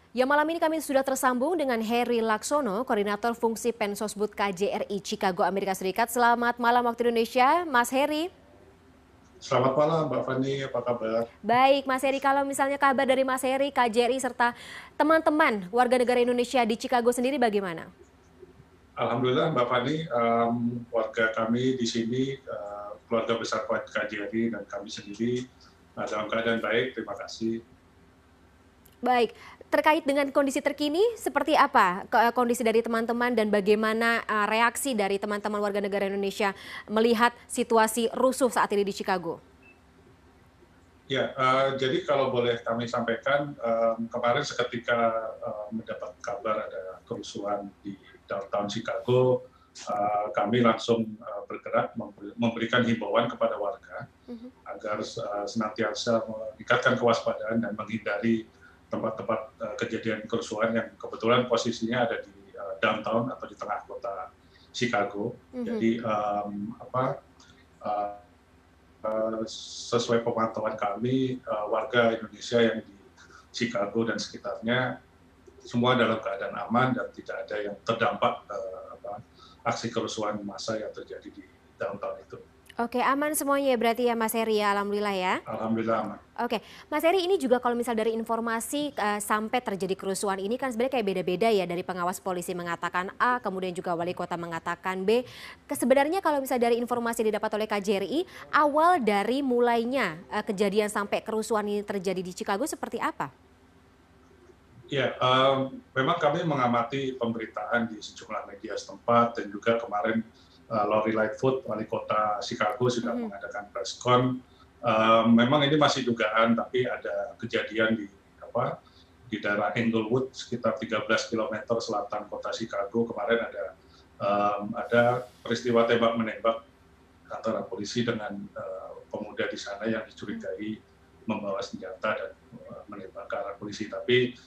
Ya, malam ini kami sudah tersambung dengan Heri Laksono, Koordinator Fungsi Pensosbud KJRI Chicago, Amerika Serikat. Selamat malam waktu Indonesia, Mas Heri. Selamat malam Mbak Fani, apa kabar? Baik, Mas Heri, kalau misalnya kabar dari Mas Heri, KJRI, serta teman-teman warga negara Indonesia di Chicago sendiri bagaimana? Alhamdulillah Mbak Fani, warga kami di sini, keluarga besar KJRI dan kami sendiri dalam keadaan baik, terima kasih. Baik, terkait dengan kondisi terkini, seperti apa kondisi dari teman-teman dan bagaimana reaksi dari teman-teman warga negara Indonesia melihat situasi rusuh saat ini di Chicago? Ya, jadi kalau boleh kami sampaikan, kemarin seketika mendapat kabar ada kerusuhan di downtown Chicago, kami langsung bergerak memberikan himbauan kepada warga agar senantiasa meningkatkan kewaspadaan dan menghindari tempat-tempat kejadian kerusuhan yang kebetulan posisinya ada di downtown atau di tengah kota Chicago. Jadi sesuai pemantauan kami, warga Indonesia yang di Chicago dan sekitarnya semua dalam keadaan aman dan tidak ada yang terdampak aksi kerusuhan massa yang terjadi di downtown itu. Oke, aman semuanya ya berarti ya Mas Heri ya, alhamdulillah ya. Alhamdulillah aman. Oke, Mas Heri, ini juga kalau misal dari informasi sampai terjadi kerusuhan ini kan sebenarnya kayak beda-beda ya, dari pengawas polisi mengatakan A, kemudian juga wali kota mengatakan B. Sebenarnya kalau misal dari informasi yang didapat oleh KJRI, awal dari mulainya kejadian sampai kerusuhan ini terjadi di Chicago seperti apa? Ya, memang kami mengamati pemberitaan di sejumlah media setempat dan juga kemarin Lori Lightfoot, wali kota Chicago sudah mengadakan press con. Memang ini masih dugaan, tapi ada kejadian di daerah Englewood sekitar 13 km selatan kota Chicago. Kemarin ada peristiwa tembak menembak antara polisi dengan pemuda di sana yang dicurigai membawa senjata dan menembak ke arah polisi. Tapi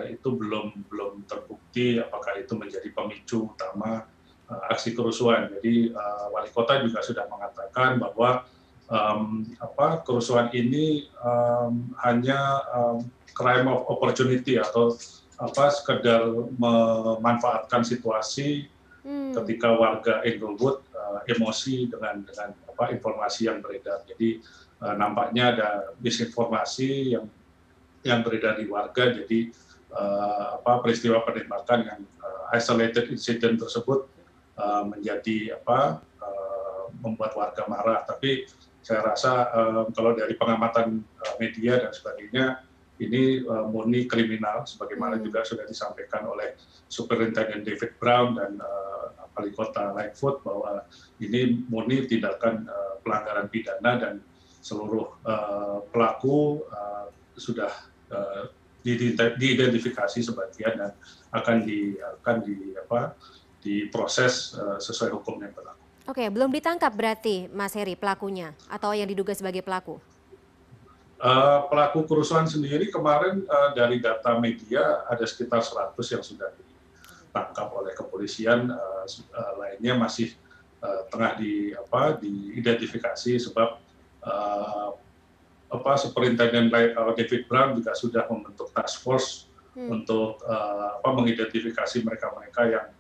itu belum terbukti apakah itu menjadi pemicu utama aksi kerusuhan. Jadi wali kota juga sudah mengatakan bahwa kerusuhan ini hanya crime of opportunity atau sekedar memanfaatkan situasi ketika warga Englewood emosi dengan informasi yang beredar. Jadi nampaknya ada misinformasi yang beredar di warga. Jadi peristiwa penembakan yang isolated incident tersebut menjadi membuat warga marah. Tapi saya rasa kalau dari pengamatan media dan sebagainya, ini murni kriminal, sebagaimana juga sudah disampaikan oleh Superintendent David Brown dan wali kota Lightfoot bahwa ini murni tindakan pelanggaran pidana dan seluruh pelaku sudah diidentifikasi sebagian dan akan diproses sesuai hukum yang berlaku. Oke, belum ditangkap berarti Mas Heri pelakunya atau yang diduga sebagai pelaku? Pelaku kerusuhan sendiri kemarin dari data media ada sekitar 100 yang sudah ditangkap oleh kepolisian, lainnya masih tengah diidentifikasi sebab Superintendent David Brown juga sudah membentuk task force untuk mengidentifikasi mereka-mereka yang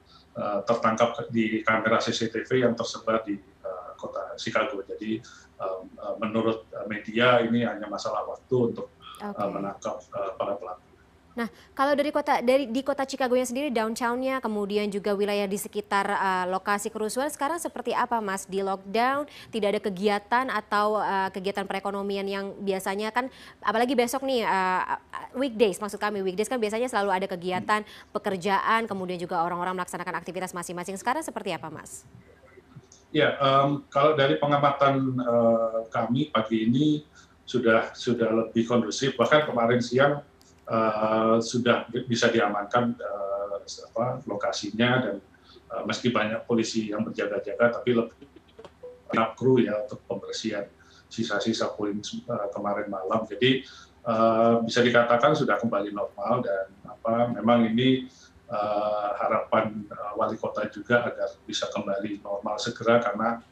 tertangkap di kamera CCTV yang tersebar di kota Chicago. Jadi menurut media ini hanya masalah waktu untuk menangkap para pelaku. Nah, kalau di kota Chicago-nya sendiri, downtown-nya, kemudian juga wilayah di sekitar lokasi kerusuhan, sekarang seperti apa, Mas? Di lockdown, tidak ada kegiatan atau kegiatan perekonomian yang biasanya kan, apalagi besok nih, weekdays, maksud kami, weekdays kan biasanya selalu ada kegiatan pekerjaan, kemudian juga orang-orang melaksanakan aktivitas masing-masing. Sekarang seperti apa, Mas? Ya, kalau dari pengamatan kami pagi ini sudah lebih kondusif, bahkan kemarin siang sudah bisa diamankan lokasinya dan meski banyak polisi yang berjaga-jaga, tapi lebih banyak kru ya untuk pembersihan sisa-sisa puing kemarin malam. Jadi bisa dikatakan sudah kembali normal dan memang ini harapan wali kota juga agar bisa kembali normal segera, karena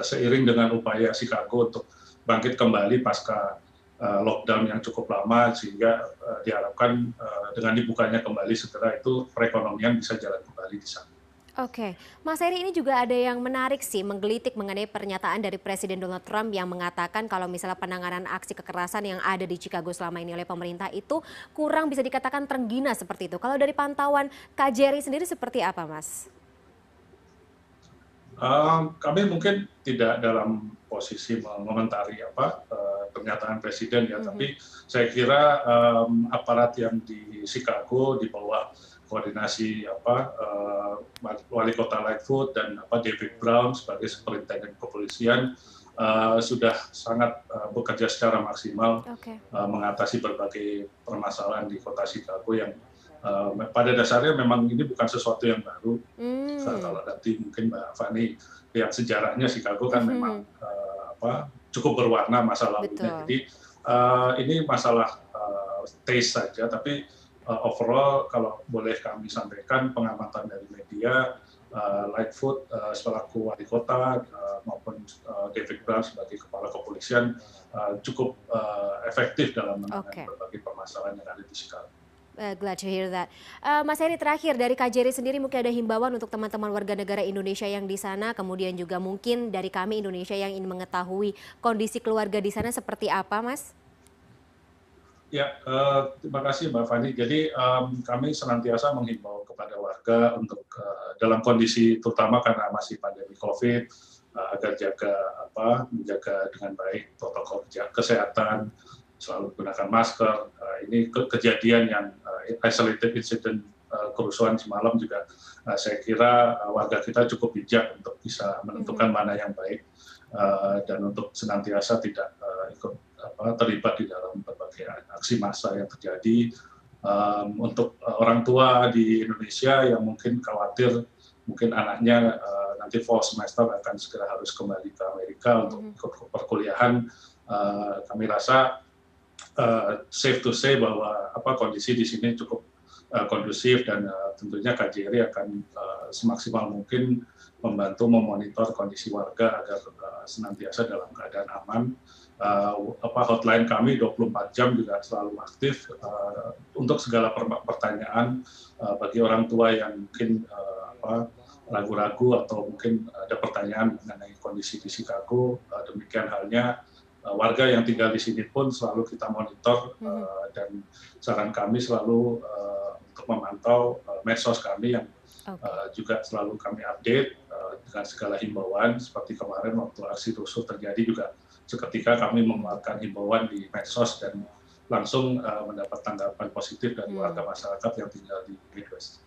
seiring dengan upaya Chicago untuk bangkit kembali pasca lockdown yang cukup lama, sehingga diharapkan dengan dibukanya kembali segera itu perekonomian bisa jalan kembali di sana. Oke, Mas Heri, ini juga ada yang menarik sih menggelitik mengenai pernyataan dari Presiden Donald Trump yang mengatakan kalau misalnya penanganan aksi kekerasan yang ada di Chicago selama ini oleh pemerintah itu kurang bisa dikatakan terengginas seperti itu. Kalau dari pantauan Kak Jerry sendiri seperti apa, Mas? Kami mungkin tidak dalam posisi mengomentari pernyataan presiden ya, tapi saya kira aparat yang di Chicago di bawah koordinasi wali kota Lightfoot dan David Brown sebagai superintenden kepolisian sudah sangat bekerja secara maksimal mengatasi berbagai permasalahan di kota Chicago yang pada dasarnya memang ini bukan sesuatu yang baru. Kalau nanti mungkin Mbak Fani lihat sejarahnya Chicago kan memang cukup berwarna masa lalunya. Jadi ini masalah taste saja, tapi overall kalau boleh kami sampaikan pengamatan dari media, Lightfoot selaku wali kota maupun David Brown sebagai kepala kepolisian cukup efektif dalam menangani berbagai permasalahan yang ada di Chicago. Glad to hear that. Mas Heri, terakhir dari Kak Jerry sendiri mungkin ada himbauan untuk teman-teman warga negara Indonesia yang di sana, kemudian juga mungkin dari kami Indonesia yang ingin mengetahui kondisi keluarga di sana seperti apa, Mas? Ya, terima kasih Mbak Fani. Jadi kami senantiasa menghimbau kepada warga untuk dalam kondisi terutama karena masih pandemi COVID agar menjaga dengan baik protokol kesehatan, selalu gunakan masker. Ini kejadian yang isolated incident kerusuhan semalam juga saya kira warga kita cukup bijak untuk bisa menentukan mana yang baik dan untuk senantiasa tidak ikut terlibat di dalam berbagai aksi massa yang terjadi. Untuk orang tua di Indonesia yang mungkin khawatir mungkin anaknya nanti fall semester akan segera harus kembali ke Amerika untuk ikut perkuliahan, kami rasa safe to say bahwa kondisi di sini cukup kondusif dan tentunya KJRI akan semaksimal mungkin membantu memonitor kondisi warga agar senantiasa dalam keadaan aman. Hotline kami 24 jam juga selalu aktif untuk segala pertanyaan bagi orang tua yang mungkin ragu-ragu atau mungkin ada pertanyaan mengenai kondisi di Chicago. Demikian halnya warga yang tinggal di sini pun selalu kita monitor dan saran kami selalu untuk memantau medsos kami yang juga selalu kami update dengan segala himbauan. Seperti kemarin waktu aksi rusuh terjadi juga seketika kami mengeluarkan himbauan di medsos dan langsung mendapat tanggapan positif dari warga masyarakat yang tinggal di Midwest.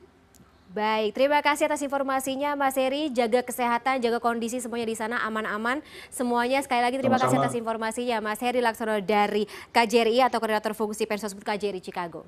Baik, terima kasih atas informasinya Mas Heri. Jaga kesehatan, jaga kondisi semuanya di sana aman-aman. Semuanya sekali lagi terima kasih atas informasinya Mas Heri Laksono dari KJRI atau Koordinator Fungsi Pensosbud KJRI Chicago.